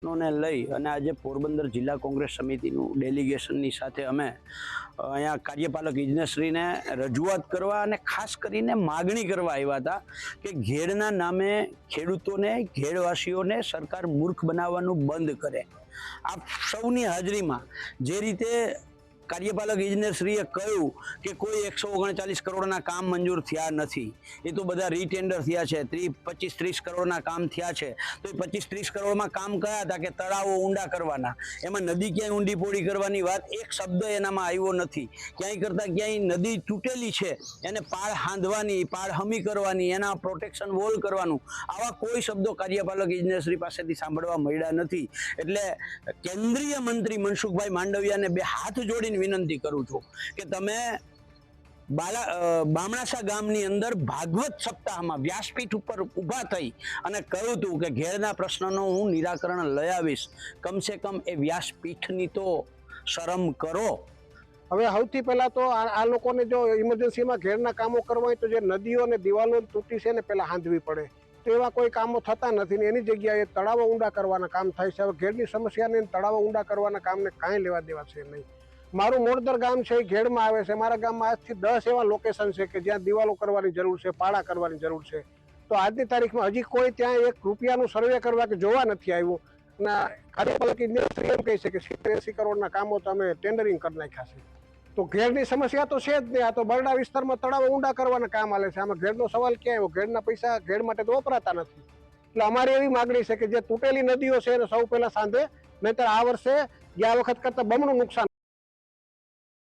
ને લઈ અને આજે પોરબંદર જિલ્લા કોંગ્રેસ સમિતિનું ડેલિગેશનની સાથે અમે અહીંયા કાર્યપાલક ઇજનેરશ્રીને રજૂઆત કરવા અને ખાસ કરીને માગણી કરવા આવ્યા હતા કે ઘેડના નામે ખેડૂતોને ઘેડવાસીઓને સરકાર મૂર્ખ બનાવવાનું બંધ કરે। આપ સૌની હાજરીમાં જે રીતે કાર્યપાલક ઇજનેરશ્રીએ કહ્યું કે કોઈ 139 કરોડના કામ મંજૂર થયા નથી, એ તો બધા રીટેન્ડર થયા છે, 25-30 કરોડના કામ થયા છે। તો એ 25-30 કરોડમાં કામ કયા હતા કે તળાવો ઊંડા કરવાના, એમાં નદી ક્યાંય ઊંડી પોડી કરવાની વાત એક શબ્દ એનામાં આવ્યો નથી। ક્યાંય કરતાં ક્યાંય નદી તૂટેલી છે એને પાળ હાંધવાની, પાળ હમી કરવાની, એના પ્રોટેક્શન વોલ કરવાનું, આવા કોઈ શબ્દો કાર્યપાલક ઇજનેરશ્રી પાસેથી સાંભળવા મળ્યા નથી। એટલે કેન્દ્રીય મંત્રી મનસુખભાઈ માંડવિયાને બે હાથ જોડીને વિનંતી કરું છું કે તમે બામણાસા ગામની અંદર ભાગવત સપ્તાહમાં વ્યાસપીઠ ઉપર ઊભા થઈ અને કહ્યું હતું કે ઘેરના પ્રશ્નનો હું નિરાકરણ લઈ આવીશ, કમસે કમ એ વ્યાસપીઠની તો શરમ કરો। હવે સૌથી પહેલા તો આ લોકોને જો ઇમરજન્સીમાં ઘેરના કામો કરવા હોય તો જે નદીઓ અને દિવાલો તૂટી છે ને પહેલા હાંધવી પડે, તો એવા કોઈ કામો થતા નથી ને એની જગ્યાએ તળાવો ઊંડા કરવાના કામ થાય છે। હવે ઘેરની સમસ્યાને તળાવો ઊંડા કરવાના કામને કાંઈ લેવા દેવા છે નહીં। મારું મોડદર ગામ છે એ ઘેડમાં આવે છે। મારા ગામમાં આજથી 10 એવા લોકેશન છે કે જ્યાં દિવાલો કરવાની જરૂર છે, પાળા કરવાની જરૂર છે। તો આજની તારીખમાં હજી કોઈ ત્યાં 1 રૂપિયાનું સર્વે કરવા કે જોવા નથી આવ્યું અને કાર્યપાલક ઇજનેરશ્રી એમ કહે છે કે 70-80 કરોડના કામો તો અમે ટેન્ડરિંગ કરી નાખ્યા છે। તો ઘેડની સમસ્યા તો છે જ નહીં, આ તો બરડા વિસ્તારમાં તળાવો ઊંડા કરવાના કામ હાલે છે। આમાં ઘેડનો સવાલ ક્યાં આવ્યો? ઘેડના પૈસા ઘેડ માટે તો વપરાતા નથી। એટલે અમારી એવી માગણી છે કે જે તૂટેલી નદીઓ છે એને સૌ પહેલા સાંધે, નહીતર આ વર્ષે ગયા વખત કરતાં બમણું નુકસાન